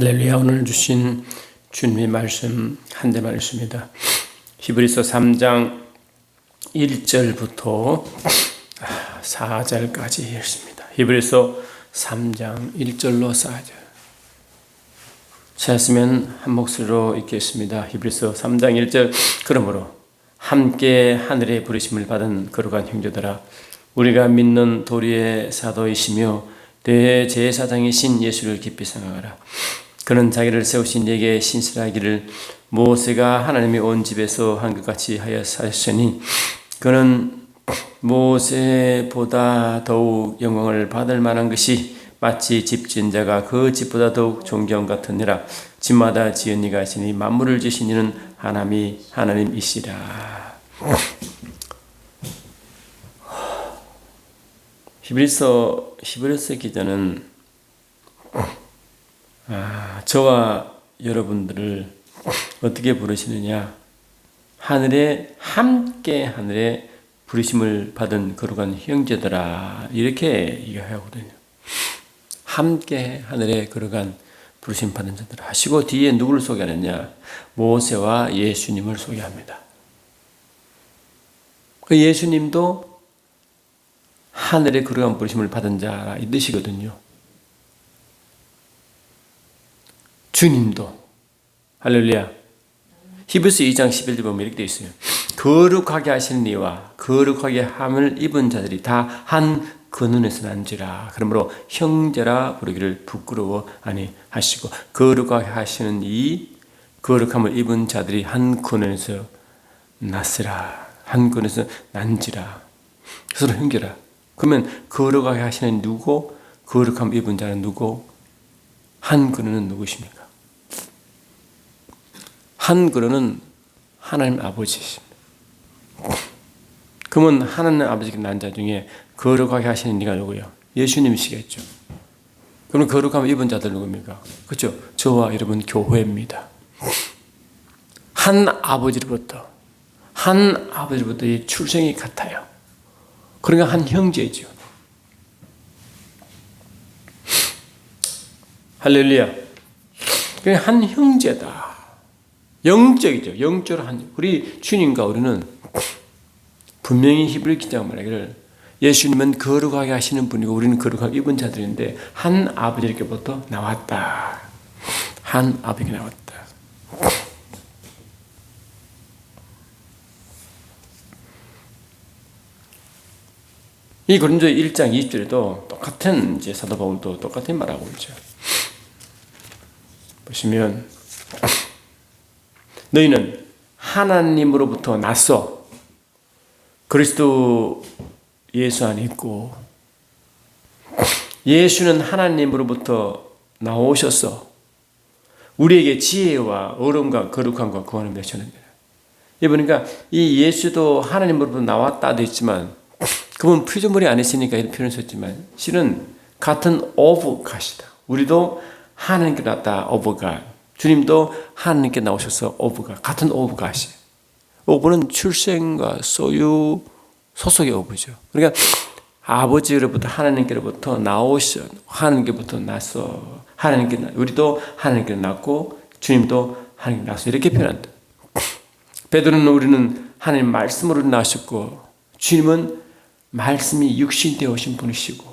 할렐루야. 오늘 주신 주님의 말씀 한 대만 읽습니다. 히브리서 3장 1절부터 4절까지 읽습니다. 히브리서 3장 1절로 4절. 찾았으면 한 목소리로 읽겠습니다. 히브리서 3장 1절. 그러므로 함께 하늘의 부르심을 받은 거룩한 형제들아, 우리가 믿는 도리의 사도이시며 대제사장이신 예수를 깊이 생각하라. 그는 자기를 세우신 이에게 신실하기를 모세가 하나님이 온 집에서 한 것 같이 하였으니, 그는 모세보다 더욱 영광을 받을 만한 것이 마치 집 지은 자가 그 집보다 더욱 존경 같으니라. 집마다 지은 이가 있으니 만물을 지으신 이는 하나님이시라. 히브리서 기자는 저와 여러분들을 어떻게 부르시느냐? 하늘에 부르심을 받은 거룩한 형제들아, 이렇게 얘기하거든요. 함께 하늘에 거룩한 부르심 받은 자들 하시고, 뒤에 누구를 소개하느냐? 모세와 예수님을 소개합니다. 그 예수님도 하늘에 거룩한 부르심을 받은 자라 이 뜻이거든요. 주님도, 할렐루야. 히브리서 2장 11절 보면 이렇게 되어 있어요. 거룩하게 하시는 이와 거룩하게 함을 입은 자들이 다 한 근원에서 난지라. 그러므로 형제라 부르기를 부끄러워 아니하시고, 거룩하게 하시는 이 거룩함을 입은 자들이 한 근원에서 났으라. 한 근원에서 난지라. 서로 형제라. 그러면 거룩하게 하시는 누구? 거룩함을 입은 자는 누구? 한 근원은 누구십니까? 한 근원은 하나님 아버지십니다. 그러면 하나님 아버지께 난 자 중에 거룩하게 하시는 이가 누구예요? 예수님이시겠죠. 그럼 거룩함을 입은 자들 누굽니까? 그렇죠? 저와 여러분 교회입니다. 한 아버지로부터 이 출생이 같아요. 그러니까 한 형제죠. 할렐루야. 그냥 한 형제다. 영적이죠. 영적으로 우리 주님과 우리는 분명히 히브리 기자가 말하기를 예수님은 거룩하게 하시는 분이고 우리는 거룩하게 입은 자들인데 한 아버지께부터 나왔다. 한 아버지께 나왔다. 이 고린도 1장 20절에도 똑같은 사도 바울도 똑같은 말하고 있죠. 보시면 너희는 하나님으로부터 났어. 그리스도 예수 안에 있고, 예수는 하나님으로부터 나오셨어. 우리에게 지혜와 어려움과 거룩함과 구원을 맺으셨느니라. 그러니까 이 예수도 하나님으로부터 나왔다도 있지만, 그분 피조물이 아니시니까 이런 표현을 썼지만, 실은 같은 오브 갓이다. 우리도 하나님께 나왔다, 오브 갓. 주님도 하나님께 나오셔서 오브가 같은 오브갓이. 오브는 출생과 소유, 소속의 오브죠. 그러니까 아버지로부터 하나님께로부터 나오셔, 하나님께부터 나서 우리도 하나님께 났고 주님도 하나님께 나서 이렇게 표현한다. 베드로는 우리는 하나님 말씀으로 나셨고 주님은 말씀이 육신되어 오신 분이시고.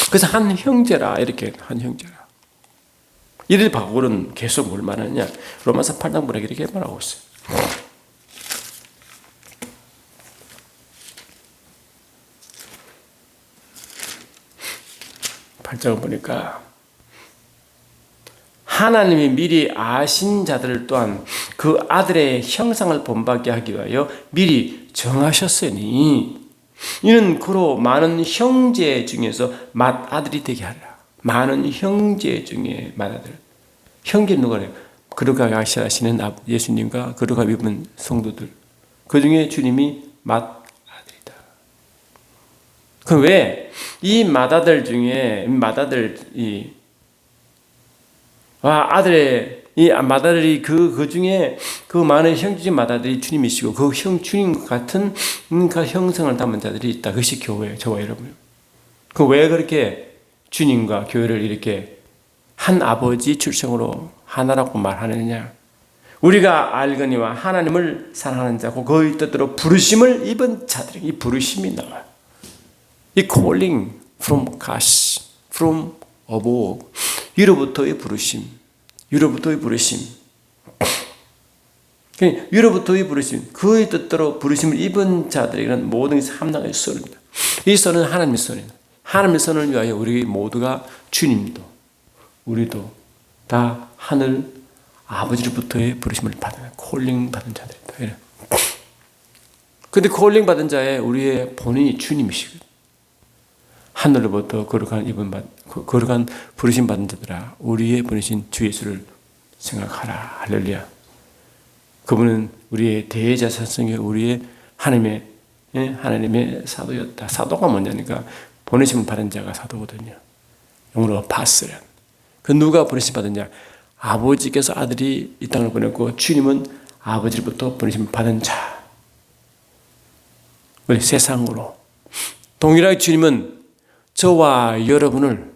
그래서 한 형제라, 이렇게 한 형제라. 이들 바울은 계속 뭘 말하느냐? 로마서 8장 보라 이렇게 말하고 있어요. 8장을 보니까 하나님이 미리 아신 자들을 또한 그 아들의 형상을 본받게 하기 위하여 미리 정하셨으니 이는 그로 많은 형제 중에서 맏아들이 되게 하라. 많은 형제 중에 맏아들. 형제는 누구래요? 거룩하게 하시는 예수님과 거룩하게 입은 성도들. 그 중에 주님이 맏아들이다. 그럼 왜 이 맏아들 중에 맏아들이 그 중에 그 많은 형제 맏아들이 주님이시고 그 주님 같은 그 형성을 담은 자들이 있다. 그것이 교회예요. 저와 여러분. 그 왜 그렇게 주님과 교회를 이렇게 한 아버지 출생으로 하나라고 말하느냐? 우리가 알거니와 하나님을 사랑하는 자고 그의 뜻대로 부르심을 입은 자들이, 이 부르심이 나와요. 이 calling from God, from above, 위로부터의 부르심, 위로부터의 부르심, 위로부터의 부르심, 그의 뜻대로 부르심을 입은 자들에게는 모든 것이 함락의 선입니다. 이 선은 하나님의 선입니다. 하나님의 선을 위하여 우리 모두가 주님도 우리도 다 하늘 아버지로부터의 부르심을 받은, 콜링 받은 자들이다. 근데 콜링 받은 자의 우리의 본인이 주님이시거든요. 하늘로부터 거룩한 부르심 받은 자들아, 우리의 본이신 주 예수를 생각하라. 할렐루야. 그분은 우리의 대제사장이요, 우리의 하나님의 사도였다. 사도가 뭐냐니까 보내심을 받은 자가 사도거든요. 영어로 파스란. 그 누가 보내심 받은 자? 아버지께서 아들이 이 땅을 보냈고 주님은 아버지로부터 보내심을 받은 자. 우리 세상으로 동일하게 주님은 저와 여러분을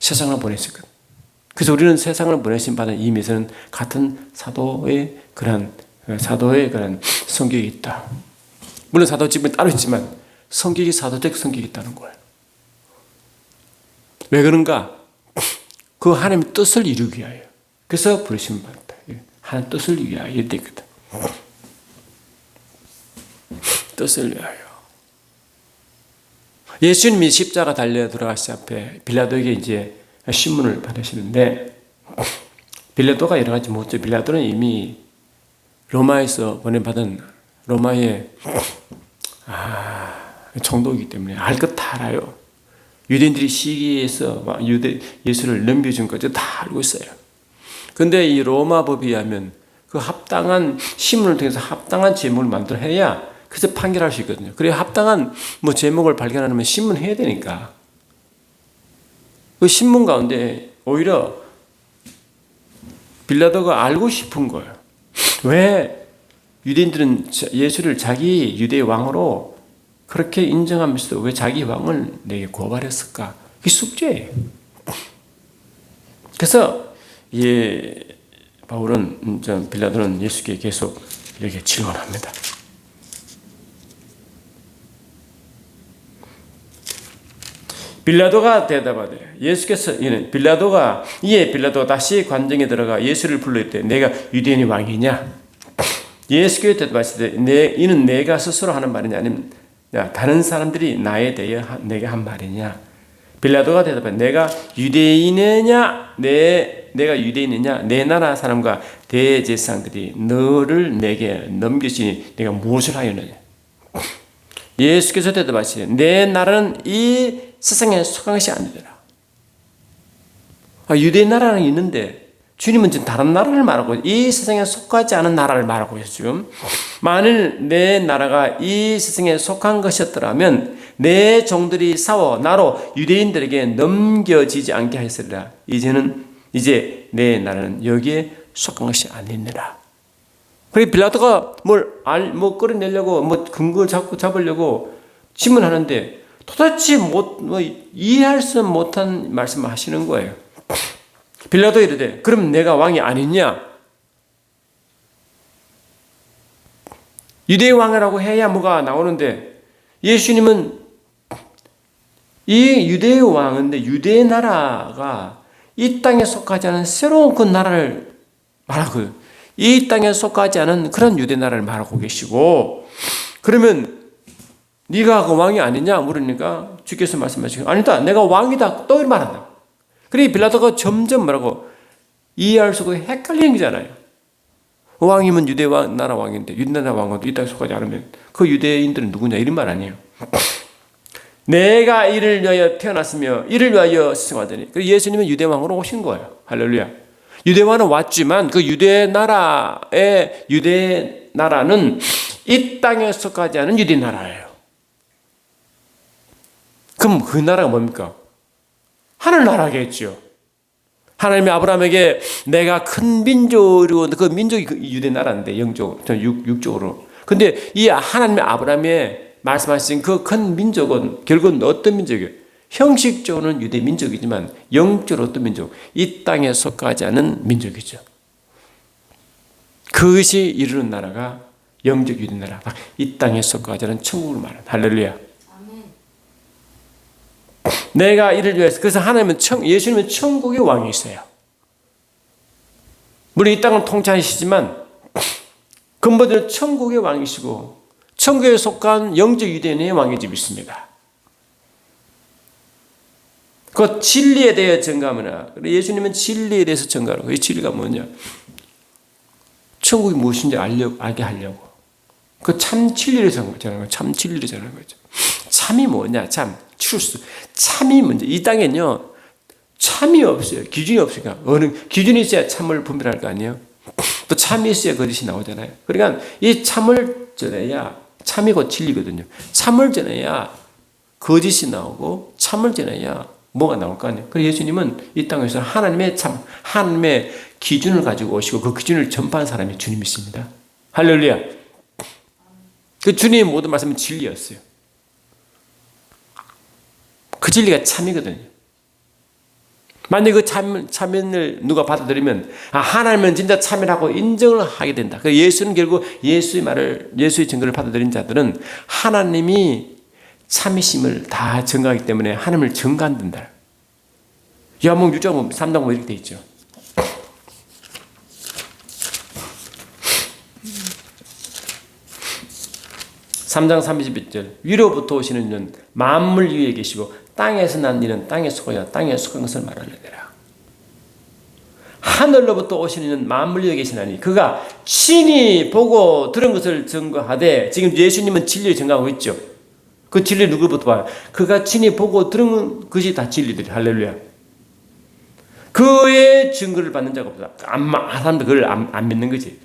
세상으로 보내셨거든요. 그래서 우리는 세상을 보내심 받은 의미에서는 같은 사도의 그런 성격이 있다. 물론 사도직분이 따로 있지만 성격이 사도적 성격이 있다는 거예요. 왜 그런가? 그 하나님의 뜻을 이루기 위하여. 그래서 부르심을 받았다. 하나님 뜻을 위하여 이렇게 있거든. 뜻을 위하여. 예수님이 십자가 달려 돌아가시 앞에 빌라도에게 이제 신문을 받으시는데, 빌라도가 여러 가지 못죠. 빌라도는 이미 로마에서 보내받은 로마의 총독이기 때문에 알 것 다 알아요. 유대인들이 시기에서 예수를 넘겨준 것도 다 알고 있어요. 근데 이 로마 법에 의하면 그 합당한 신문을 통해서 합당한 제목을 만들어야 그래서 판결할 수 있거든요. 그래 합당한 제목을 발견하려면 신문해야 되니까. 그 신문 가운데 오히려 빌라도가 알고 싶은 거예요. 왜 유대인들은 예수를 자기 유대의 왕으로 그렇게 인정하면서도 왜 자기 왕을 내게 고발했을까? 그게 숙제예요. 그래서 빌라도는 예수께 계속 이렇게 질문합니다. 빌라도가 대답하되 빌라도가 다시 관정에 들어가 예수를 불러 이르되 내가 유대인의 왕이냐? 예수께서 대답하시되 이는 내가 스스로 하는 말이냐 아니면 다른 사람들이 나에 대해 내게 한 말이냐? 빌라도가 대답하되 내가 유대인이냐 내 나라 사람과 대제사장들이 너를 내게 넘기시니 내가 무엇을 하였느냐? 예수께서 대답하시되 내 나라는 이 세상에 속한 것이 아니더라. 유대인 나라는 있는데 주님은 지금 다른 나라를 말하고 이 세상에 속하지 않은 나라를 말하고 있어요. 만일 내 나라가 이 세상에 속한 것이었더라면 내 종들이 싸워 나로 유대인들에게 넘겨지지 않게 하였으리라. 이제 내 나라는 여기에 속한 것이 아니니라. 그래 빌라도가 끌어내려고 근거를 잡으려고 질문하는데 도대체 이해할 수 못한 말씀을 하시는 거예요. 빌라도 이르되 그럼 내가 왕이 아니냐? 유대의 왕이라고 해야 뭐가 나오는데 예수님은 이 유대의 왕인데 유대의 나라가 이 땅에 속하지 않은 새로운 그 나라를 말하고 이 땅에 속하지 않은 그런 유대 나라를 말하고 계시고 그러면 네가 그 왕이 아니냐 물으니까 주께서 말씀하시고 아니다 내가 왕이다 또 말한다. 그래 빌라도가 점점 이해할 수 없고 헷갈리는 거잖아요. 왕이면 유대 나라 왕인데 유대 나라 왕은 이 땅에 속하지 않으면 그 유대인들은 누구냐 이런 말 아니에요. 내가 이를 위하여 태어났으며 이를 위하여 승하더니 그래서 예수님은 유대 왕으로 오신 거예요. 할렐루야. 유대 왕은 왔지만 그 유대 나라는 이 땅에 속하지 않은 유대 나라예요. 그럼 그 나라가 뭡니까? 하늘나라겠죠. 하나님이 아브라함에게 내가 큰 민족으로 그 민족이 유대 나라인데 육적으로. 근데 이 하나님의 아브라함에 말씀하신 그 큰 민족은 결국은 어떤 민족이에요? 형식적으로는 유대 민족이지만 영적으로 어떤 민족? 이 땅에 속하지 않은 민족이죠. 그것이 이루는 나라가 영적 유대 나라, 이 땅에 속하지 않은 천국을 말하는 할렐루야. 내가 이를 위해서, 그래서 하나님은 예수님은 천국의 왕이세요. 물론 이 땅을 통치하시지만 근본적으로 천국의 왕이시고 천국에 속한 영적 유대인의 왕의 집이 있습니다. 그 진리에 대해 증거하느라. 예수님은 진리에 대해서 증거하고, 이 진리가 뭐냐? 천국이 무엇인지 알게 하려고. 그 참 진리를 전하는 거예요. 참 진리를 전하는 거죠. 참이 뭐냐? 참, truth. 참이 문제. 이 땅엔요, 참이 없어요. 기준이 없으니까. 어느 기준이 있어야 참을 분별할 거 아니에요? 또 참이 있어야 거짓이 나오잖아요. 그러니까 이 참을 전해야, 참이 곧 진리거든요. 참을 전해야 거짓이 나오고, 참을 전해야 뭐가 나올 거 아니에요. 그래서 예수님은 이 땅에서 하나님의 참, 하나님의 기준을 가지고 오시고 그 기준을 전파한 사람이 주님이십니다. 할렐루야. 그 주님의 모든 말씀은 진리였어요. 그 진리가 참이거든요. 만약에 그 참인을 누가 받아들이면, 하나님은 진짜 참이라고 인정을 하게 된다. 예수는 결국 예수의 증거를 받아들인 자들은 하나님이 참이심을 다 증거하기 때문에 하나님을 증거한다. 요한복음 6장 3장 이렇게 돼 있죠. (3장 31절) 위로부터 오시는 이는 만물 위에 계시고 땅에서 난 이는 땅에 속하여 땅에 속한 것을 말하려니라. 하늘로부터 오시는 이는 만물 위에 계시나니 그가 친히 보고 들은 것을 증거하되, 지금 예수님은 진리를 증거하고 있죠. 그 진리 누구부터 봐요? 그가 친히 보고 들은 것이 다 진리들이. 할렐루야. 그의 증거를 받는 자가 없다. 사람들 그걸 안 믿는 거지.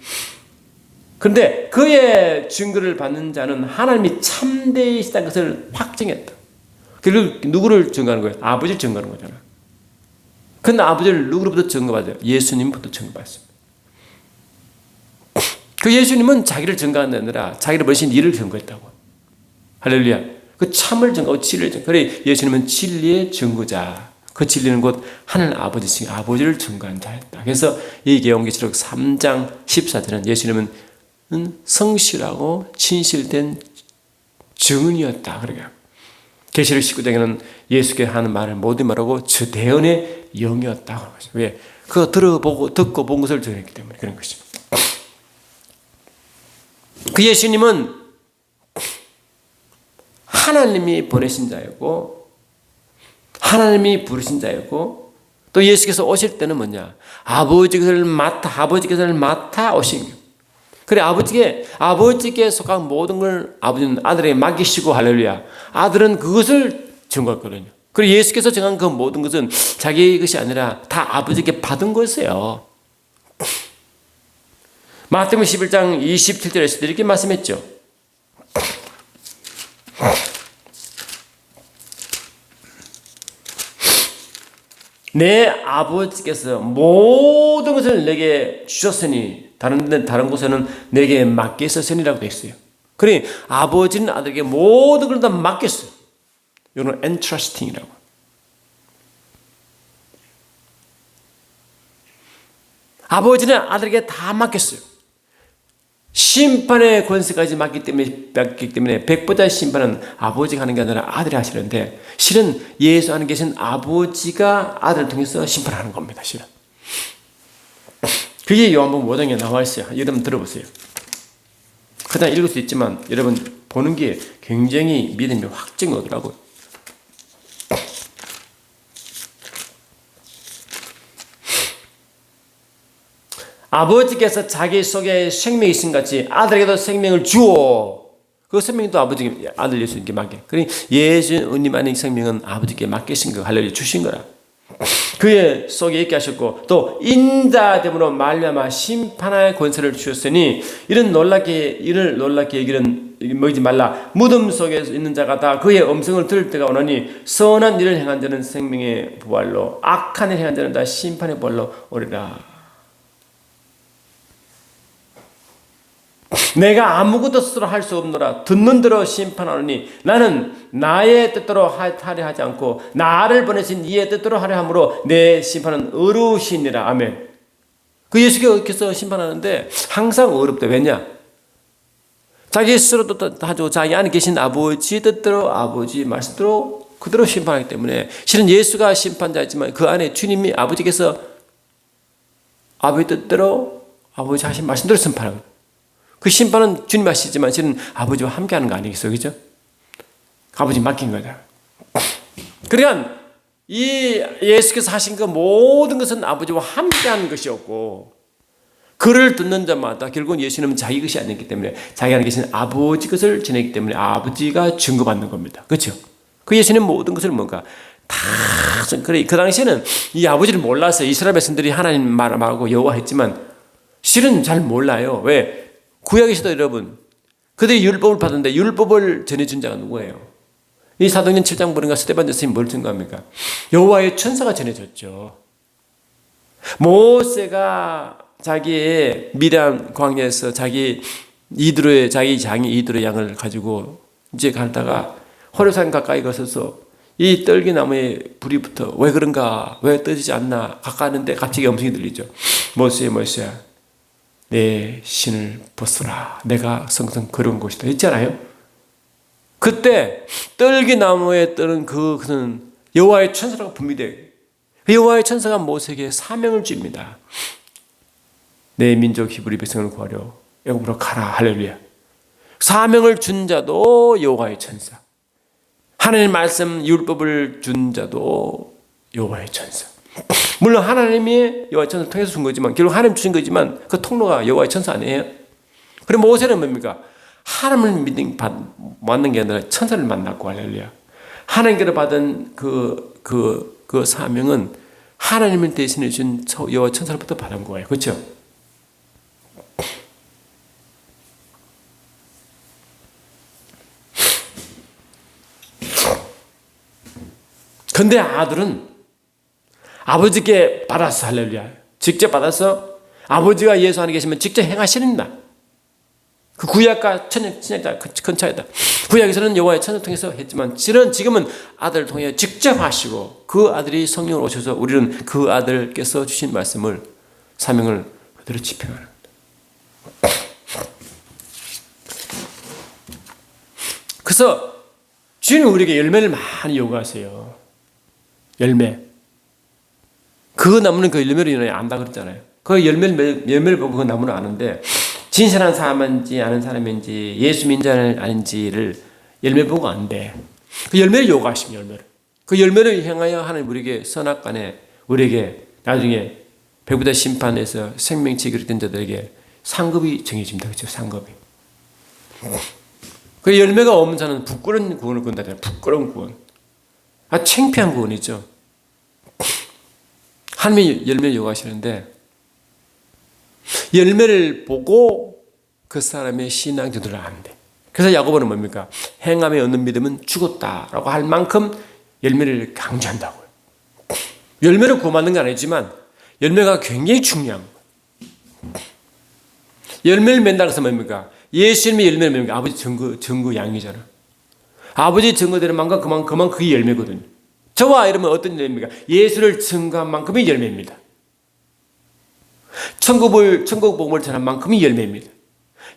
그런데 그의 증거를 받는 자는 하나님이 참되시다는 것을 확증했다. 그리고 누구를 증거하는 거예요? 아버지를 증거하는 거잖아. 근데 아버지를 누구로부터 증거받아요? 예수님부터 증거받습니다. 그 예수님은 자기를 증거하는 게 아니라 자기를 버리신 이를 증거했다고. 할렐루야. 그 참을 증거하고 진리를 증거. 그래 예수님은 진리의 증거자. 그 진리는 곧 하늘 아버지신 아버지를 증거한 자였다. 그래서 이 계시록 3장 14절은 예수님은 성실하고 진실된 증언이었다. 그러니까 계시록 19장에는 예수께 하는 말을 모두 말하고 저 대언의 영이었다. 왜? 그거 듣고 본 것을 전했기 때문에 그런 것이죠. 그 예수님은 하나님이 보내신 자였고 하나님이 부르신 자였고 또 예수께서 오실 때는 뭐냐? 아버지께서 맡아 오신 거예요. 그래 아버지께 속한 모든 걸 아버지는 아들에게 맡기시고 할렐루야. 아들은 그것을 증거했거든요. 그리고 예수께서 정한 그 모든 것은 자기 것이 아니라 다 아버지께 받은 것이에요. 마태복음 11장 27절에서 이렇게 말씀했죠. 내 아버지께서 모든 것을 내게 주셨으니 다른 곳에는 내게 맡겼으니라고 되어 있어요. 그러니 아버지는 아들에게 모든 걸 다 맡겼어요. 이거는 entrusting이라고. 아버지는 아들에게 다 맡겼어요. 심판의 권세까지 맡기 때문에 백보자 심판은 아버지가 하는 게 아니라 아들이 하시는데 실은 예수 안에 계신 아버지가 아들을 통해서 심판하는 겁니다. 실은. 그게 요한복음 5장에 나와 있어요. 여러분 들어보세요. 그냥 읽을 수 있지만 여러분 보는 게 굉장히 믿음이 확증이 오더라고요. 아버지께서 자기 속에 생명이 있음 같이 아들에게도 생명을 주어 그 생명도 아버지께 아들 예수님께 맡겨. 그러니 예수님 안에 생명은 아버지께 맡기신 거 할렐루야 주신 거라. 그의 속에 있게 하셨고 또 인자됨으로 말미암아 심판의 권세를 주셨으니 이를 놀랍게 여기는 먹이지 말라. 무덤 속에 있는 자가 다 그의 음성을 들을 때가 오나니 선한 일을 행한 자는 생명의 부활로 악한 일을 행한 자는 다 심판의 부활로 오리라. 내가 아무것도 스스로 할 수 없노라. 듣는 대로 심판하노니 나는 나의 뜻대로 하려 하지 않고 나를 보내신 이의 뜻대로 하려 함으로 내 심판은 의로우시니라. 아멘. 그 예수께서 심판하는데 항상 어렵다. 왜냐? 자기 스스로도 하죠. 자기 안에 계신 아버지 뜻대로 아버지 말씀대로 그대로 심판하기 때문에 실은 예수가 심판자이지만 그 안에 주님이 아버지께서 아버지 뜻대로 아버지 하신 말씀대로 심판하고 그 심판은 주님 하시지만 실은 아버지와 함께하는 거 아니겠어요? 그죠? 아버지 맡긴 거다. 그러니까 이 예수께서 하신 그 모든 것은 아버지와 함께하는 것이었고 그를 듣는 자마다 결국은 예수님은 자기 것이 아니기 때문에 자기 안에 계신 아버지 것을 지내기 때문에 아버지가 증거받는 겁니다. 그렇죠? 그 예수님 모든 것을 뭔가 다 그래 그 당시에는 이 아버지를 몰라서 이스라엘 백성들이 하나님 말하고 여호와 했지만 실은 잘 몰라요. 왜? 구약에서도 여러분 그들이 율법을 받았는데 율법을 전해준 자가 누구예요? 이 사도행전 7장 보니까 스데반 선생님이 뭘 증거합니까? 여호와의 천사가 전해줬죠. 모세가 자기의 미디안 광야에서 자기 장이 이드로의 양을 가지고 이제 가다가 호렙산 가까이 가서서 이 떨기나무에 불이 붙어 왜 그런가 왜 떠지지 않나 가까이는데 갑자기 음성이 들리죠. 모세야 내 신을 벗어라 내가 성성 거룩한 곳이다 있잖아요. 그때 떨기나무에 떠는 그것은 여호와의 천사라고 분명히 여호와의 천사가 모세에게 사명을 줍니다. 내 민족 히브리 백성을 구하려 애굽으로 가라. 할렐루야. 사명을 준 자도 여호와의 천사. 하나님 말씀 율법을 준 자도 여호와의 천사. 물론 하나님이 여호와의 천사를 통해서 준 거지만 결국 하나님 주신 거지만 그 통로가 여호와의 천사 아니에요. 그럼 모세는 뭡니까? 하나님을 만난 게 아니라 천사를 만났고 할렐루야. 하나님께로 받은 그 사명은 하나님을 대신해 준 여호와 천사로부터 받은 거예요. 그렇죠? 근데 아들은 아버지께 받았어. 할렐루야. 직접 받아서 아버지가 예수 안에 계시면 직접 행하시는다. 그 구약과 신약과 큰 차이다. 구약에서는 여호와의 천사를 통해서 했지만 지금은 아들을 통해 직접 하시고 그 아들이 성령으로 오셔서 우리는 그 아들께서 주신 말씀을 사명을 그대로 집행하는 겁니다. 그래서 주님은 우리에게 열매를 많이 요구하세요. 열매. 그 나무는 그 열매를 인하여 안다 그랬잖아요. 그 열매를 보고 그 나무는 아는데 진실한 사람인지 아는 사람인지 예수 믿는 자는 아닌지를 열매 보고 안 돼. 그 열매를 요구하십니다. 열매를. 그 열매를 향하여 하나님 우리에게 선악간에 우리에게 나중에 배부다 심판에서 생명치 기록된 자들에게 상급이 정해집니다. 그렇죠? 상급이. 그 열매가 없는 자는 부끄러운 구원을 구한다. 부끄러운 구원. 창피한 구원이죠. 하나님이 열매를 요구하시는데 열매를 보고 그 사람의 신앙 정도를 아는데 그래서 야고보는 뭡니까? 행함에 얻는 믿음은 죽었다라고 할 만큼 열매를 강조한다고요. 열매를 구원받는 건 아니지만 열매가 굉장히 중요한 거예요. 열매를 맺는다고 해서 뭡니까? 예수님의 열매를 맺는 아버지 증거 양이잖아. 아버지 증거되는 만큼 그만 그게 열매거든요. 저와 이러면 어떤 열매입니까? 예수를 증거한 만큼이 열매입니다. 천국 복음을 전한 만큼이 열매입니다.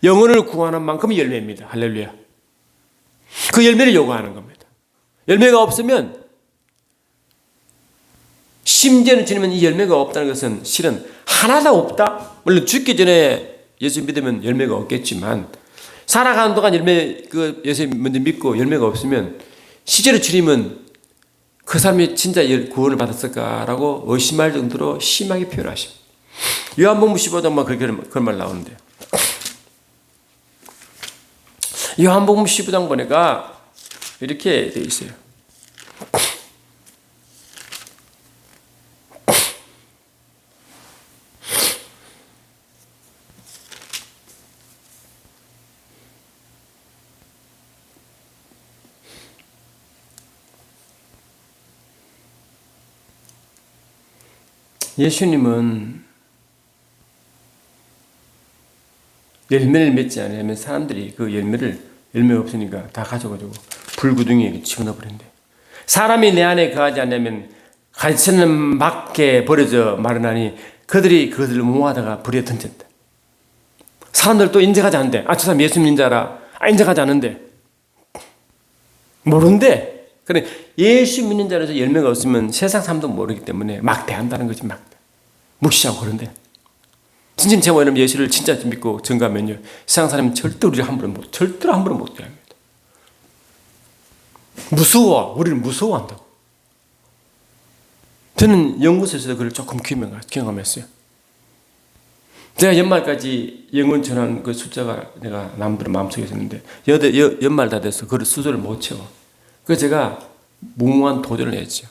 영혼을 구하는 만큼이 열매입니다. 할렐루야. 그 열매를 요구하는 겁니다. 열매가 없으면 심지어는 주님은 이 열매가 없다는 것은 실은 하나도 없다. 물론 죽기 전에 예수 믿으면 열매가 없겠지만 살아가는 동안 예수 먼저 믿고 열매가 없으면 실제로 주님은 그 사람이 진짜 구원을 받았을까라고 의심할 정도로 심하게 표현하십니다. 요한복음 15장만 그런 말 나오는데 요한복음 15장 보니까 이렇게 되어 있어요. 예수님은 열매를 맺지 않으면 사람들이 그 열매가 없으니까 다 가져가지고 불구덩이에 집어넣어 버린대. 사람이 내 안에 거하지 않으면 가지치는 밖에 버려져 마르나니 그들이 그것을 모아다가 불에 던졌다. 사람들 또 인정하지 않는데, 저 사람 예수 믿는 자라. 인정하지 않는데. 모른대. 그래, 예수 믿는 자라서 열매가 없으면 세상 사람도 모르기 때문에 막 대한다는 거지, 막. 무시하고 그런데. 진짜 제 원하는 예수를 진짜 믿고 증거하면요, 세상 사람은 절대로 함부로 못 대합니다. 무서워. 우리를 무서워한다고. 저는 연구소에서도 그걸 조금 경험했어요. 제가 연말까지 영혼 전환 그 숫자가 내가 남들은 마음속에 있었는데, 연말 다 돼서 그걸 수조를 못 채워. 그래서 제가 무모한 도전을 했죠.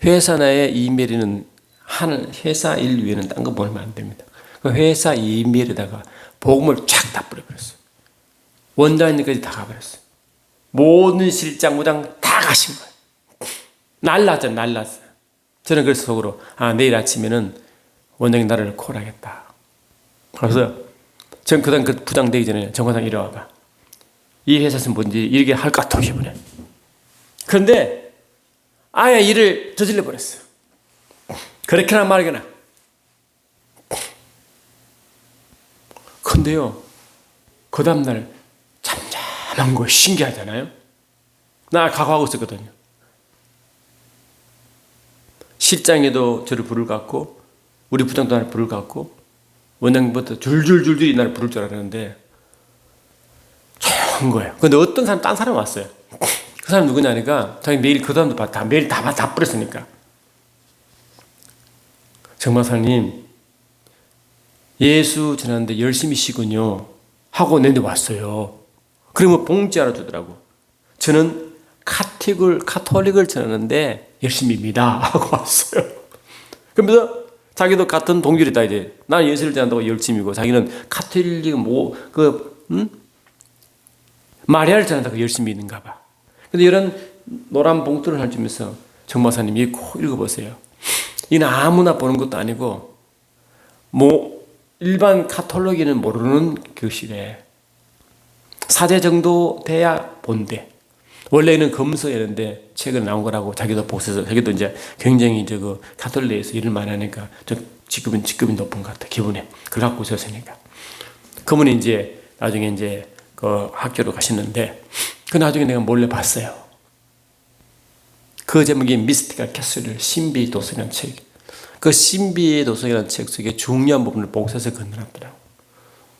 회사 내의 이메일은 회사 일 위에는 딴 거 보내면 안 됩니다. 그 회사 이메일에다가 복음을 쫙 다 뿌려버렸어요. 원장님까지 다 가버렸어요. 모든 실장, 무장 다 가신 거예요. 날랐어요. 저는 그래서 속으로, 내일 아침에는 원장님 나를 콜하겠다. 그래서 전 그다음 그 부장 되기 전에 정관장 이리 와봐. 이 회사에서 뭔지 이렇게 할 것 같아, 기분에. 그런데 아예 일을 저질러 버렸어요. 그렇게나 말거나. 근데요, 그 다음날 잠잠한 거 신기하잖아요. 나 각오하고 있었거든요. 실장에도 저를 부를 것 같고, 우리 부장도 나를 부를 것 같고, 원장님부터 줄줄줄줄이 나를 부를 줄 알았는데, 조용한 거예요. 근데 어떤 사람, 딴 사람 왔어요. 그 사람 누구냐니까, 자기 메일, 그 사람도 메일 다 뿌렸으니까. 정마사님, 예수 전하는데 열심히 쉬군요. 하고 내한테 왔어요. 그러면 봉지 하나 주더라고. 저는 카톨릭을 전하는데 열심히입니다. 하고 왔어요. 그러면서 자기도 같은 동결이다, 이제. 나는 예수를 전한다고 열심이고, 자기는 카톨릭은 마리아를 전한다고 열심히 있는가 봐. 근데 이런 노란 봉투를 해주면서 정마사님, 꼭 읽어보세요. 이는 아무나 보는 것도 아니고, 일반 카톨릭인은 모르는 것이래. 사제 정도 돼야 본대. 원래는 검서였는데 최근에 나온 거라고 자기도 보셔서, 자기도 이제 굉장히 카톨릭에서 일을 많이 하니까 직급이 높은 것 같아, 기분에. 그걸 갖고 오셨으니까. 그분이 이제 나중에 이제 그 학교로 가셨는데, 그 나중에 내가 몰래 봤어요. 그 제목이 미스티컬 캐슬, 신비 도서라는 책. 그 신비의 도서라는 책 속에 중요한 부분을 복사해서 건너놨더라고.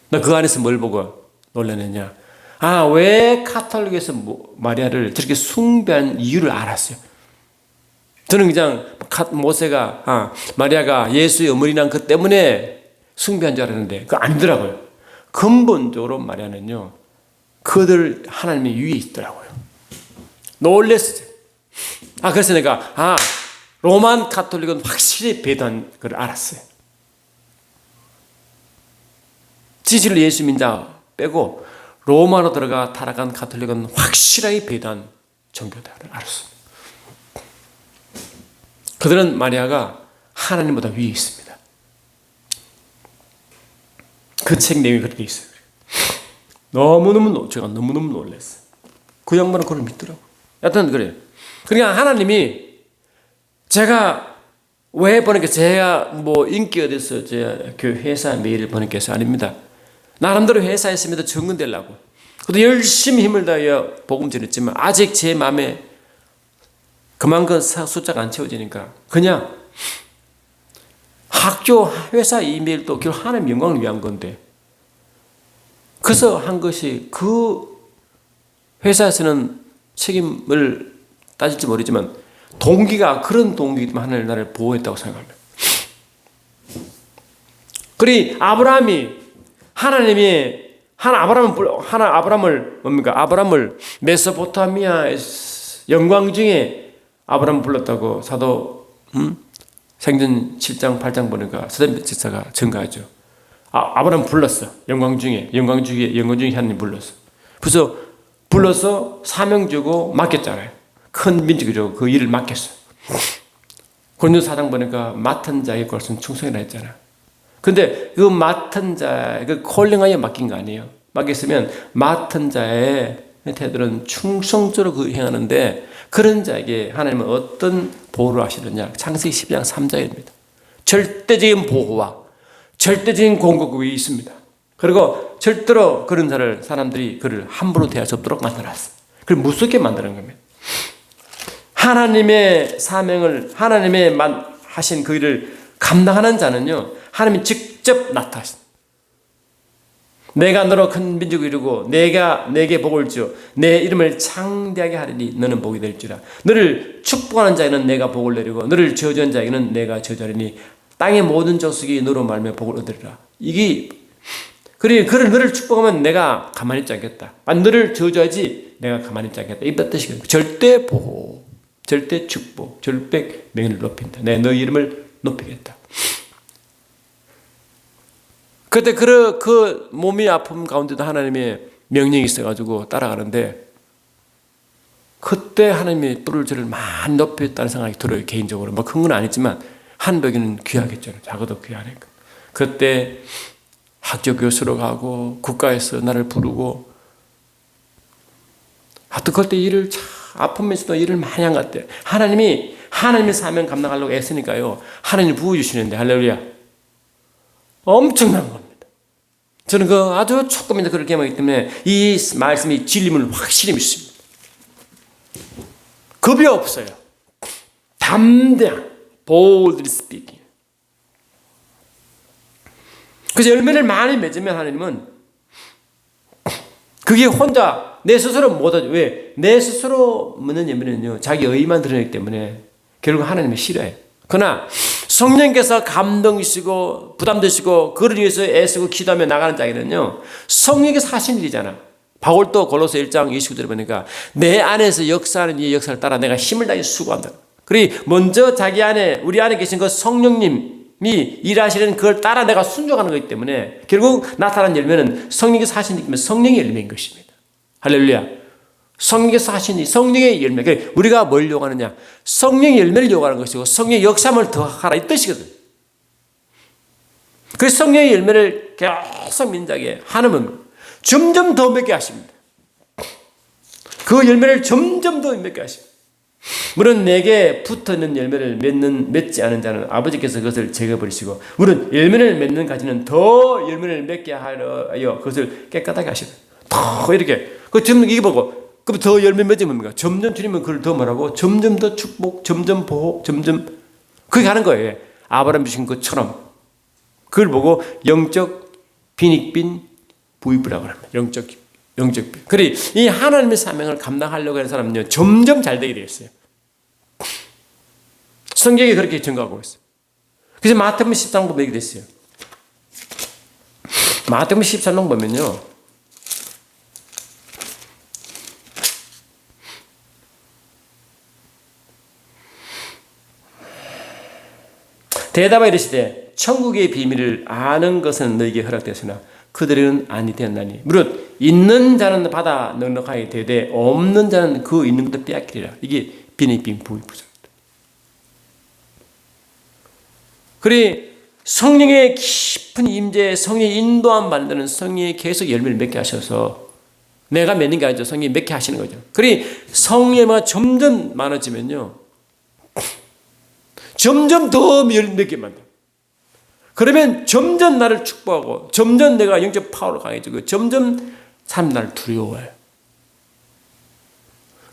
나 그 안에서 뭘 보고 놀랐느냐? 왜 카톨릭에서 마리아를 저렇게 숭배한 이유를 알았어요. 저는 그냥 모세가 마리아가 예수의 어머니 난 것 때문에 숭배한 줄 알았는데 그거 아니더라고요. 근본적으로 마리아는요, 그들 하나님의 위에 있더라고요. 놀랬어요. 그래서 내가 로만 카톨릭은 확실히 배도한 걸 알았어요. 진실을 예수 믿는 자 빼고 로마로 들어가 타락한 카톨릭은 확실하게 배도한 종교다를 알았습니다. 그들은 마리아가 하나님보다 위에 있습니다. 그 책 내용이 그렇게 있어요. 제가 너무너무 놀랐어요. 그 양반은 그걸 믿더라고요. 여튼 그래요. 그러니까 하나님이 제가 왜 보니까 제가 인기 어디서 그 회사 메일을 보니까 아닙니다. 나름대로 회사에 있으면 정근되려고. 그래도 열심히 힘을 다하여 복음 전했지만 아직 제 마음에 그만큼 숫자가 안 채워지니까 그냥 학교, 회사 이메일도 결국 하나님의 영광을 위한 건데, 그래서 한 것이 그 회사에서는 책임을 따질지 모르지만 동기가 그런 동기이기 때문에 하나님 나를 보호했다고 생각합니다. 그리 아브라함을 메소포타미아 영광 중에 아브라함 불렀다고 사도 생전 7장 8장 보니까 서대 집사가 증가하죠. 아브라함 불렀어. 영광 중에 하나님 불렀어. 그래서 불러서 사명 주고 맡겼잖아요. 큰 민족이라고 그 일을 맡겼어. 고린도 4장 보니까 맡은 자의 것은 충성이라 했잖아. 근데 그 맡은 자, 그 콜링하여 맡긴 거 아니에요. 맡겼으면 맡은 자의 태도는 충성적으로 그 행하는데 그런 자에게 하나님은 어떤 보호를 하시느냐. 창세기 12장 3절입니다. 절대적인 보호와 절대적인 공격이 있습니다. 그리고 절대로 그런 자를 사람들이 그를 함부로 대할 수 없도록 만들어놨어요. 그걸 무섭게 만드는 겁니다. 하나님의 사명을 하나님의 하신 그 일을 감당하는 자는요, 하나님이 직접 나타나십니다. 내가 너로 큰 민족을 이루고 내가 내게 복을 주어 내 이름을 창대하게 하리니 너는 복이 될지라. 너를 축복하는 자에게는 내가 복을 내리고 너를 저주하는 자에게는 내가 저주하리니 땅의 모든 족속이 너로 말미암아 복을 얻으리라. 이게 그를 너를 축복하면 내가 가만히 있지 않겠다. 너를 저주하지 내가 가만히 있지 않겠다. 이런 뜻이거든요. 절대 보호, 절대 축복, 절대 명예를 높인다. 내 너 이름을 높이겠다. 그때 그 몸이 아픔 가운데도 하나님의 명령이 있어가지고 따라가는데 그때 하나님의 뿔을 저를 많이 높였다는 생각이 들어요. 개인적으로 뭐 큰 건 아니지만 한복이는 귀하겠죠. 작아도 귀하니까. 그때 학교 교수로 가고 국가에서 나를 부르고 하여튼 그때 일을 아프면서도 일을 많이 한 것 같아요. 하나님이 하나님의 사명 감당하려고 애쓰니까요. 하나님 부어주시는데 할렐루야. 엄청난 겁니다. 저는 아주 조금이라도 그렇게 하기 때문에 이 말씀이 진림을 확실히 믿습니다. 겁이 없어요. 담대한 boldly speaking. 그래서 열매를 많이 맺으면 하나님은 그게 혼자 내 스스로 못하죠. 왜? 내 스스로 맺는 열매는요, 자기 의의만 드러내기 때문에 결국 하나님이 싫어해요. 그러나 성령께서 감동이시고 부담되시고 그를 위해서 애쓰고 기도하며 나가는 자에게는요, 성령께서 하신 일이잖아. 바울도 골로새 1장 29절에 보니까 내 안에서 역사하는 이 역사를 따라 내가 힘을 다해 수고한다. 그리고 먼저 자기 안에 우리 안에 계신 그 성령님이 일하시는 그걸 따라 내가 순종하는 거기 때문에 결국 나타난 열매는 성령께서 하신 일이면 성령의 열매인 것입니다. 할렐루야. 성령께서 하신 이 성령의 열매. 그러니까 우리가 뭘 요구하느냐? 성령의 열매를 요구하는 것이고 성령의 역사함을 더하라 이 뜻이거든. 그래서 성령의 열매를 계속 민자게 하나님은 점점 더 맺게 하십니다. 그 열매를 점점 더 맺게 하십니다. 물론 내게 붙어있는 열매를 맺지 않은 자는 아버지께서 그것을 제거버리시고 물론 열매를 맺는 가지는 더 열매를 맺게 하여 그것을 깨끗하게 하십니다. 더 이렇게 이게 보고 그럼 더 열매 맺으면 뭡니까? 점점 주님은 그걸 더 뭐라고? 점점 더 축복, 점점 보호, 점점 그게 하는 거예요. 아브라함 주신 것처럼 그걸 보고 영적 빈익빈 부익부라고 합니다. 영적 빈. 그래 이 하나님의 사명을 감당하려고 하는 사람은요, 점점 잘 되게 되어 있어요. 성경이 그렇게 증거하고 있어요. 그래서 마태복음 13장 보면 이렇게 됐어요. 마태복음 13장 보면요, 대답하여 이르시되 천국의 비밀을 아는 것은 너에게 허락되었으나 그들은 아니 되었나니 무릇 있는 자는 받아 넉넉하게 되되 없는 자는 그 있는 것도 빼앗기리라. 이게 빈익빈 부익부입니다. 그래 성령의 깊은 임재, 성령의 인도함 받는 성령이 계속 열매를 맺게 하셔서 내가 맺는 게 아니죠. 성령이 맺게 하시는 거죠. 그래 성령이 점점 많아지면요, 점점 더 맺게 만들어. 그러면 점점 나를 축복하고 점점 내가 영적 파워로 강해지고 점점 사람 나를 두려워해요.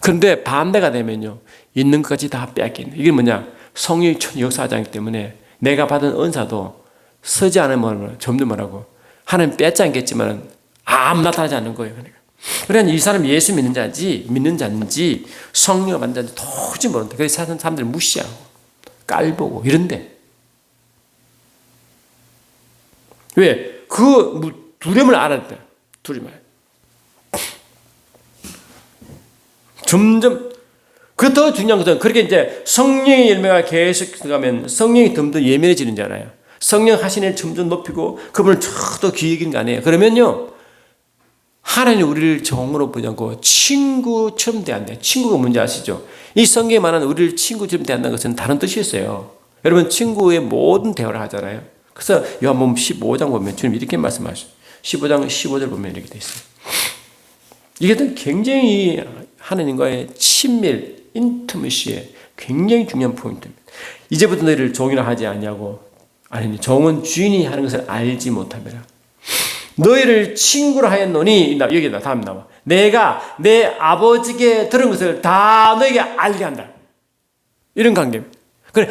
그런데 반대가 되면요, 있는 것까지 다 빼앗기는. 이게 뭐냐? 성령이 역사하지 않기 때문에 내가 받은 은사도 서지 않으면 점점 뭐라고? 하나님 뺏지 않겠지만 나타나지 않는 거예요. 그러니까 이 사람 예수 믿는 자인지 성령을 받는 자인지 도저히 모른다. 그래서 사람들이 무시하고 깔보고 이런데 왜? 그 두려움을 알았대. 두려움을. 점점 그 더 중요한 것은 그렇게 이제 성령의 열매가 계속 가면 성령이 더 예민해지는 잖아요. 성령 하신 일 점점 높이고 그분을 더 귀히 여기는 거 아니에요. 그러면요, 하나님 우리를 종으로 보지 않고 친구처럼 대한다. 친구가 뭔지 아시죠? 이 성경에 말하는 우리를 친구처럼 대한다는 것은 다른 뜻이었어요. 여러분 친구의 모든 대화를 하잖아요. 그래서 요한복음 15장 보면 주님 이렇게 말씀하셔요. 15장 15절 보면 이렇게 돼 있어요. 이게 굉장히 하나님과의 친밀, 인티머시에 굉장히 중요한 포인트입니다. 이제부터 너희를 종이라 하지 아니하고, 아니 종은 주인이 하는 것을 알지 못함이라. 너희를 친구라 하였노니, 여기다 다음 나와. 내가 내 아버지께 들은 것을 다 너에게 알게 한다. 이런 관계입니다. 그래,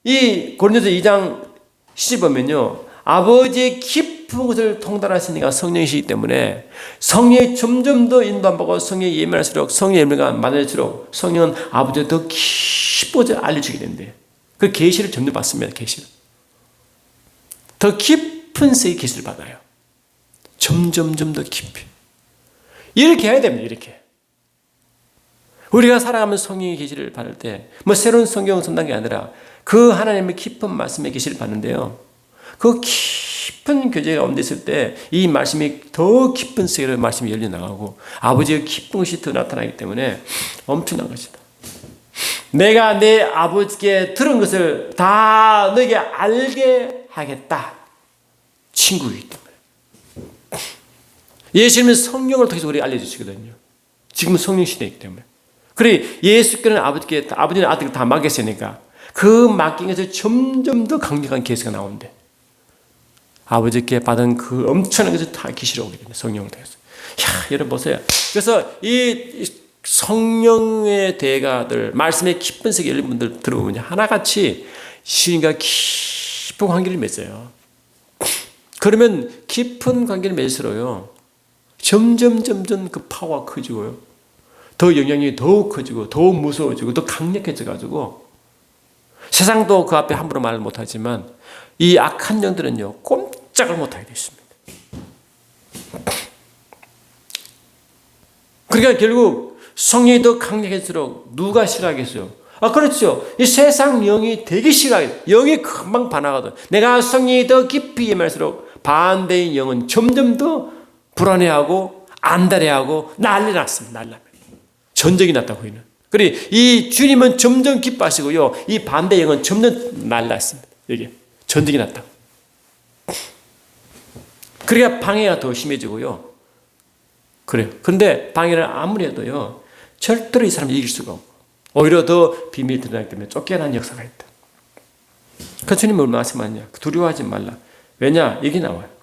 이 고린도서 2장 10보면요, 아버지의 깊은 것을 통달하시니까 성령이시기 때문에 성령이 점점 더 인도 안 받고 성령이 예민할수록, 성령의 예민가 많아질수록 성령은 아버지를 더 깊어져 알려주게 된대요. 그 계시를 점점 받습니다. 계시를 더 깊은 세의 계시를 받아요. 점점점 더 깊이. 이렇게 해야 됩니다. 이렇게 우리가 살아가면서 성령의 계시를 받을 때, 뭐 새로운 성경 선단이 아니라 그 하나님의 깊은 말씀의 계시를 받는데요, 그 깊은 교제가 가운데 있을 때 이 말씀이 더 깊은 세계로 말씀이 열려나가고 아버지의 깊은 것이 더 나타나기 때문에 엄청난 것이다. 내가 내 아버지께 들은 것을 다 너에게 알게 하겠다. 친구이기 때문에. 예수님은 성령을 통해서 우리에게 알려주시거든요. 지금은 성령 시대이기 때문에. 그래, 예수께는 아버지는 아들을 다 맡겼으니까 그 맡긴 것을 점점 더 강력한 계시가 나오는데, 아버지께 받은 그 엄청난 것을 다 계시로 오게 됩니다. 성령을 통해서. 여러분 보세요. 그래서 이 성령의 대가들, 말씀의 깊은 세계 열린 분들 들어보면 하나같이 신과 깊은 관계를 맺어요. 그러면 깊은 관계를 맺을수록요, 점점 그 파워가 커지고요, 더 영향력이 더욱 커지고 더 무서워지고 더 강력해져 가지고 세상도 그 앞에 함부로 말을 못하지만 이 악한 영들은요 꼼짝을 못하게 되어 있습니다. 그러니까 결국 성령이 더 강력해질수록 누가 싫어하겠어요? 그렇죠. 이 세상 영이 되게 싫어하겠어요. 영이 금방 반하거든. 내가 성령이 더 깊이 임할수록 반대의 영은 점점 더 불안해하고 안달해하고 난리 났습니다. 난리 납니다. 전쟁이 났다고 이는. 그래, 이 주님은 점점 기뻐하시고요, 이 반대 영은 점점 난리 났습니다. 이게 전쟁이 났다고. 그러니까 방해가 더 심해지고요. 그래요. 그런데 방해를 아무리 해도요, 절대로 이 사람을 이길 수가 없고, 오히려 더 비밀이 드러나기 때문에 쫓겨난 역사가 있다. 그 주님은 뭘 말씀하냐? 두려워하지 말라. 왜냐? 여기 나와요.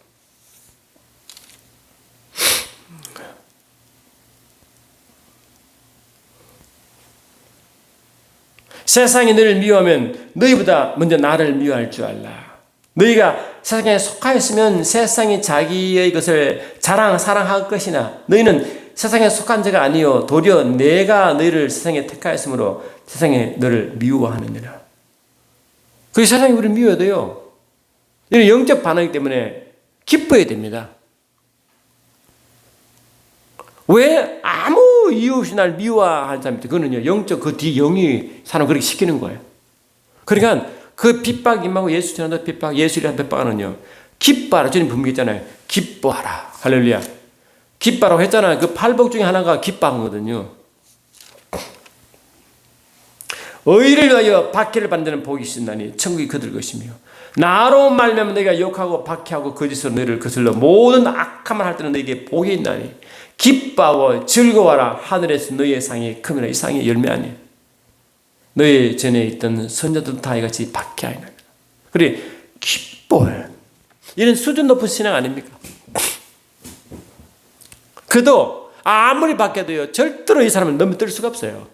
세상이 너를 미워하면 너희보다 먼저 나를 미워할 줄 알라. 너희가 세상에 속하였으면 세상이 자기의 것을 사랑할 것이나 너희는 세상에 속한 자가 아니요 도리어 내가 너희를 세상에 택하였으므로 세상에 너를 미워하느니라. 그 세상이 우리를 미워해도요, 이런 영적 반응이기 때문에 기뻐야 됩니다. 왜 아무 이유 없이 날 미워하는 사람이 있죠. 그거는요, 영적 그 뒤 영이 사람 그렇게 시키는 거예요. 그러니까 그 핍박 임하고 예수 전하는 핍박, 예수를 한 핍박은요, 기뻐하라. 주님 분명했잖아요. 기뻐하라. 할렐루야. 기뻐라고 했잖아요. 그 팔복 중에 하나가 기뻐한 거거든요. 의를 위하여 박해를 받는 데는 복이 있으나니 천국이 그들 것이며, 나로 말미암아 너희가 욕하고 박해하고 거짓으로 너희를 거슬러 모든 악한 말 할 때는 너희에게 복이 있나니 기뻐하고 즐거워하라. 하늘에서 너희의 상이 크면 이 상의 열매 아니에요. 너희 전에 있던 선자들도 다 이같이 박해하니라. 그래, 기뻐해. 이런 수준 높은 신앙 아닙니까? 그도 아무리 박해도요, 절대로 이 사람을 넘어뜨릴 수가 없어요.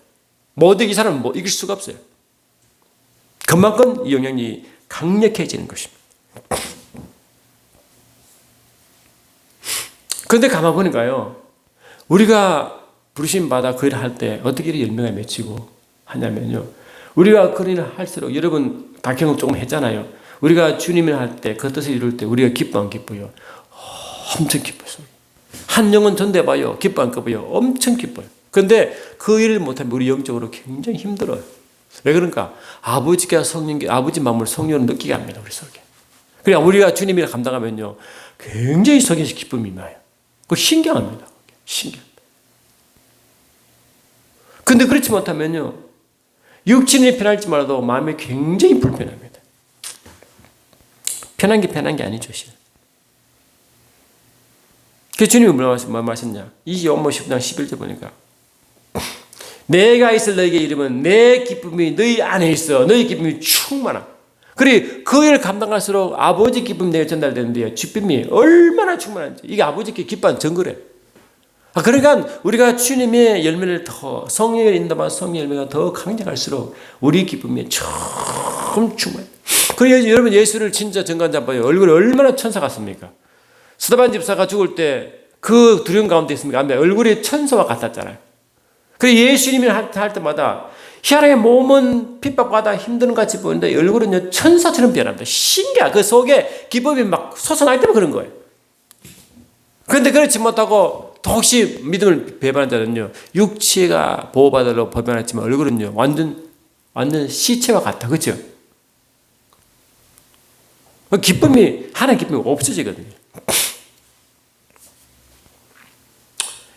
모두 이 사람은 이길 수가 없어요. 그만큼 이 영향이 강력해지는 것입니다. 그런데 가만 보니까요, 우리가 부르심 받아 그 일을 할 때 어떻게 이렇게 열매가 맺히고 하냐면요, 우리가 그 일을 할수록, 여러분 다 경험 조금 했잖아요. 우리가 주님을 할 때, 그 뜻을 이룰 때 우리가 기뻐 안 기뻐요? 엄청 기뻐요. 한 영혼 전대봐요. 기뻐 안 기뻐요? 엄청 기뻐요. 그런데 그 일을 못하면 우리 영적으로 굉장히 힘들어요. 왜 그런가? 아버지가 아버지 마음을 성령으로 느끼게 합니다. 우리 속에. 그러니까 우리가 주님이라 감당하면요, 굉장히 속에서 기쁨이 나요. 그거 신기합니다. 신기합니다. 근데 그렇지 못하면요, 육신이 편할지 몰라도 마음이 굉장히 불편합니다. 편한 게 아니죠. 그 주님이 뭐 말씀하셨냐? 이 요한복음 10장 11절 보니까 내가 있을 너에게 이름은 내 기쁨이 너희 안에 있어. 너희 기쁨이 충만하. 그리고 그 일을 감당할수록 아버지 기쁨이 내게 전달되는데요. 기쁨이 얼마나 충만한지. 이게 아버지께 기뻐한 증거래. 그러니까 우리가 주님의 열매를 더 성령을 인도한 성령 열매가 더 강력할수록 우리 기쁨이 참 충만해. 그리고 여러분 예수를 진짜 정관자 봐요. 얼굴이 얼마나 천사 같습니까? 스데반 집사가 죽을 때 그 두려움 가운데 있습니까? 얼굴이 천사와 같았잖아요. 그래서 예수님이 할 때마다 희한하게 몸은 핍박받아 힘든 것 같이 보이는데 얼굴은 천사처럼 변합니다. 신기해. 그 속에 기쁨이 막 솟아나기 때문에 그런 거예요. 그런데 그렇지 못하고 혹시 믿음을 배반한 자는요, 육체가 보호받으려고 배반했지만 얼굴은요, 완전 시체와 같아. 그렇죠? 기쁨이, 하나의 기쁨이 없어지거든요.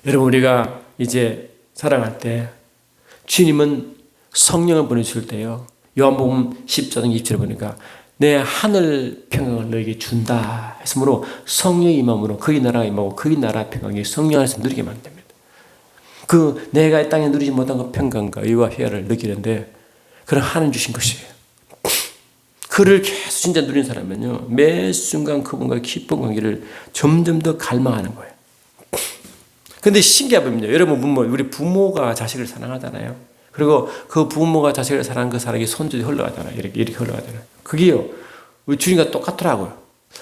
여러분, 우리가 이제 살아갈 때 주님은 성령을 보내실 때요, 요한복음 14장 20절에 보니까 내 하늘 평강을 너에게 준다 했으므로 성령의 임함으로 거기 나라가 임하고 거기 나라 평강이 성령 안에서 누리게 만듭니다. 그 내가 이 땅에 누리지 못한 그 평강과 의와 회화를 느끼는데 그런 하나님 주신 것이에요. 그를 계속 진짜 누린 사람은요, 매 순간 그분과 기쁜 관계를 점점 더 갈망하는 거예요. 근데 신기한 겁니다. 여러분, 우리 부모가 자식을 사랑하잖아요. 그리고 그 부모가 자식을 사랑한 그 사랑이 손주에 흘러가잖아요. 이렇게 흘러가잖아요. 그게요, 우리 주님과 똑같더라고요.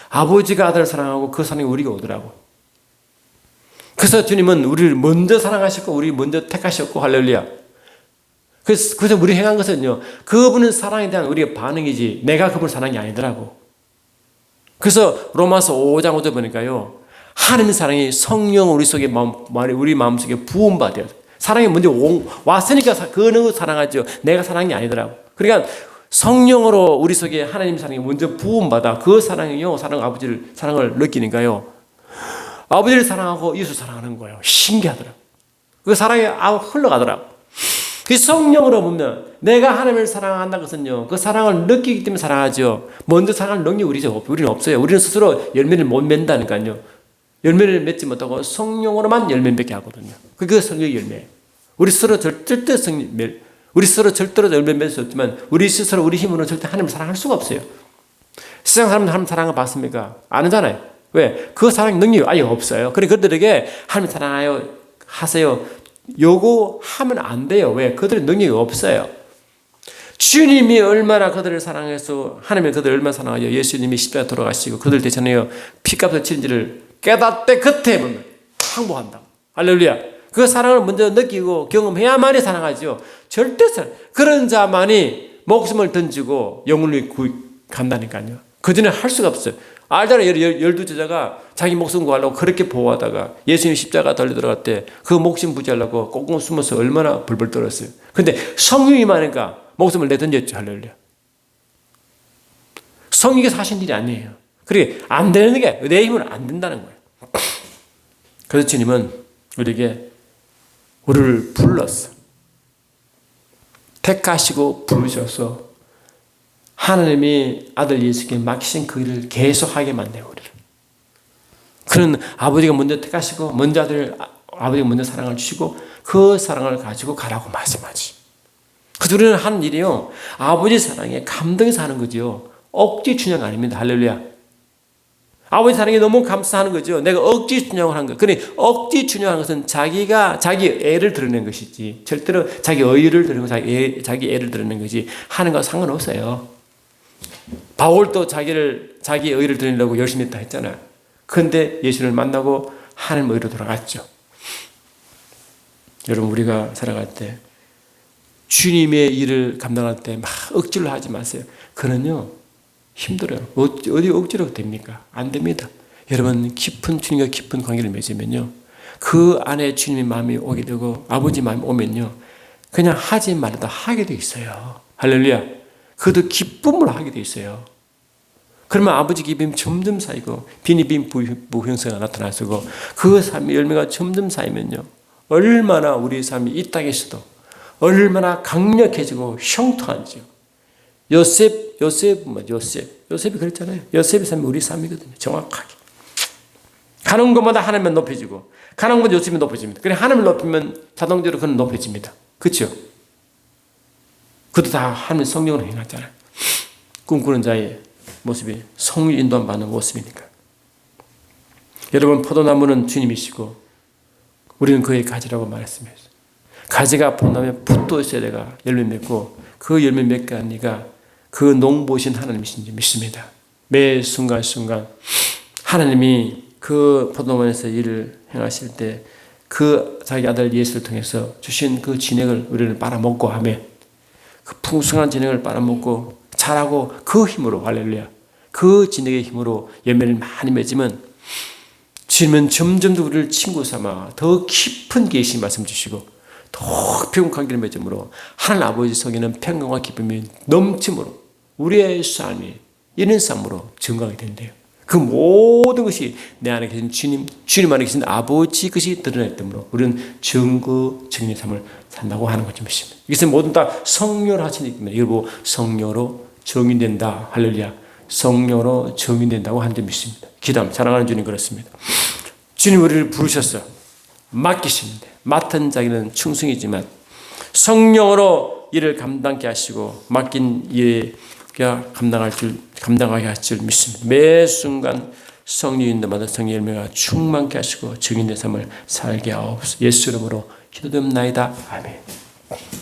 아버지가 아들을 사랑하고 그 사랑이 우리가 오더라고. 그래서 주님은 우리를 먼저 사랑하셨고, 우리 먼저 택하셨고, 할렐루야. 그래서 우리 행한 것은요, 그분은 사랑에 대한 우리의 반응이지, 내가 그분을 사랑한 게 아니더라고. 그래서 로마서 5장 5절 보니까요, 하나님의 사랑이 성령 우리 속에 우리 마음속에 부음받아요. 사랑이 먼저 왔으니까 그는 사랑하죠. 내가 사랑한 게 아니더라고. 그러니까 성령으로 우리 속에 하나님 사랑이 먼저 부음받아 그 사랑이요, 아버지를 사랑을 느끼니까요, 아버지를 사랑하고 예수 사랑하는 거예요. 신기하더라고. 그 사랑이 흘러가더라고. 그 성령으로 보면 내가 하나님을 사랑한다는 것은요, 그 사랑을 느끼기 때문에 사랑하죠. 먼저 사랑할 능력이 우리는 없어요. 우리는 스스로 열매를 못 맺는다니까요. 열매를 맺지 못하고 성령으로만 열매 맺게 하거든요. 그게 성령의 열매예요. 우리 스스로 절대로 열매 맺을 수 없지만 우리 스스로 우리 힘으로 절대 하나님을 사랑할 수가 없어요. 세상 사람들 하나님 사랑을 받습니까? 안 하잖아요. 왜? 그 사랑 능력이 아예 없어요. 그래 그들에게 하나님 사랑하여 하세요, 요구하면 안 돼요. 왜? 그들의 능력이 없어요. 주님이 얼마나 그들을 사랑해서 하나님이 그들을 얼마나 사랑하여 예수님이 십자가에 돌아가시고 그들 대신하여 피값을 치른지를 깨닫되 그때 보면 항복한다. 할렐루야. 그 사랑을 먼저 느끼고 경험해야만이 사랑하죠. 절대 그런 자만이 목숨을 던지고 영혼을 간다니까요. 그전에 할 수가 없어요. 알잖아요. 12제자가 자기 목숨 구하려고 그렇게 보호하다가 예수님 십자가 달려 들어갈 때 그 목숨 부지하려고 꽁꽁 숨어서 얼마나 벌벌 떨었어요. 근데 성령이 많으니까 목숨을 내던졌죠. 할렐루야. 성령께서 하신 일이 아니에요. 그래 안 되는 게 내 힘은 안 된다는 거예요. 그래서 주님은 우리에게 우리를 불렀어. 택하시고 부르셔서 하나님이 아들 예수께 맡기신 그 일을 계속하게 만들어요. 우리를. 그는 아버지가 먼저 택하시고 먼저 아버지가 먼저 사랑을 주시고 그 사랑을 가지고 가라고 말씀하지. 그래서 우리는 하는 일이요, 아버지 사랑에 감동해서 하는 거죠. 억지 춘향 아닙니다. 할렐루야. 아버지 사랑에 너무 감사하는 거죠. 내가 억지 춘향을 한 거예요. 그러니 억지 춘향하는 것은 자기 애를 드러낸 것이지, 절대로 자기 의의를 드러내고 자기 애를 드러낸 것이 하는 것과 상관없어요. 바울도 자기 의의를 드러내려고 열심히 했다 했잖아요. 그런데 예수를 만나고 하나님 의의로 돌아갔죠. 여러분, 우리가 살아갈 때 주님의 일을 감당할 때 막 억지로 하지 마세요. 그는요 힘들어요. 어디 억지로 됩니까? 안 됩니다. 여러분, 주님과 깊은 관계를 맺으면요, 그 안에 주님의 마음이 오게 되고 아버지 마음이 오면요, 그냥 하지 말아도 하게 돼 있어요. 할렐루야. 그도 기쁨으로 하게 돼 있어요. 그러면 아버지 기쁨이 점점 쌓이고 비니빈 부형성가 나타나시고 그 삶의 열매가 점점 쌓이면요, 얼마나 우리 삶이 이 땅에서도 얼마나 강력해지고 형통한지요. 요셉 요셉이 그랬잖아요. 요셉의 삶이 우리 삶이거든요. 정확하게. 가는 곳마다 하나님만 높여지고, 가는 곳 요셉이 높여집니다. 그래, 하나님을 높이면 자동적으로 그는 높여집니다. 그렇죠? 그것도 다 하나님의 성령으로 행하잖아요. 꿈꾸는 자의 모습이 성령 인도함 받는 모습이니까. 여러분, 포도나무는 주님이시고 우리는 그의 가지라고 말했습니다. 가지가 포도나무에 붙어 있어야 내가 열매 맺고 그 열매 맺게 한 네가 그 농부신 하나님이신지 믿습니다. 매 순간순간 하나님이 그 포도나무에서 일을 행하실 때 그 자기 아들 예수를 통해서 주신 그 진액을 우리를 빨아먹고 하며 그 풍성한 진액을 빨아먹고 자라고 그 힘으로, 할렐루야, 그 진액의 힘으로 열매를 많이 맺으면 주님은 점점 더 우리를 친구 삼아 더 깊은 계시 말씀 주시고 더 깊은 관계를 맺음으로 하나님 아버지 속에는 평강과 기쁨이 넘침으로 우리의 삶이 이런 삶으로 증가하게 된대요. 그 모든 것이 내 안에 계신 주님 안에 계신 아버지 것이 드러날 때문에 우리는 증인의 삶을 산다고 하는 것이 믿습니다. 이것은 모든 다 성령으로 하시기 때문에 이걸 보고 성령으로 정인된다. 할렐루야. 성령으로 정인된다고 하는 점 믿습니다. 기도합니다. 사랑하는 주님, 그렇습니다. 주님 우리를 부르셨어. 맡기십니다. 맡은 자기는 충성이지만 성령으로 일을 감당케 하시고 맡긴 일에 감당하게 하실 줄 믿습니다. 매 순간 성령 인도마다 성령 열매가 충만케 하시고 증인의 삶을 살게 하옵소서. 예수 이름으로 기도드립나이다. 아멘.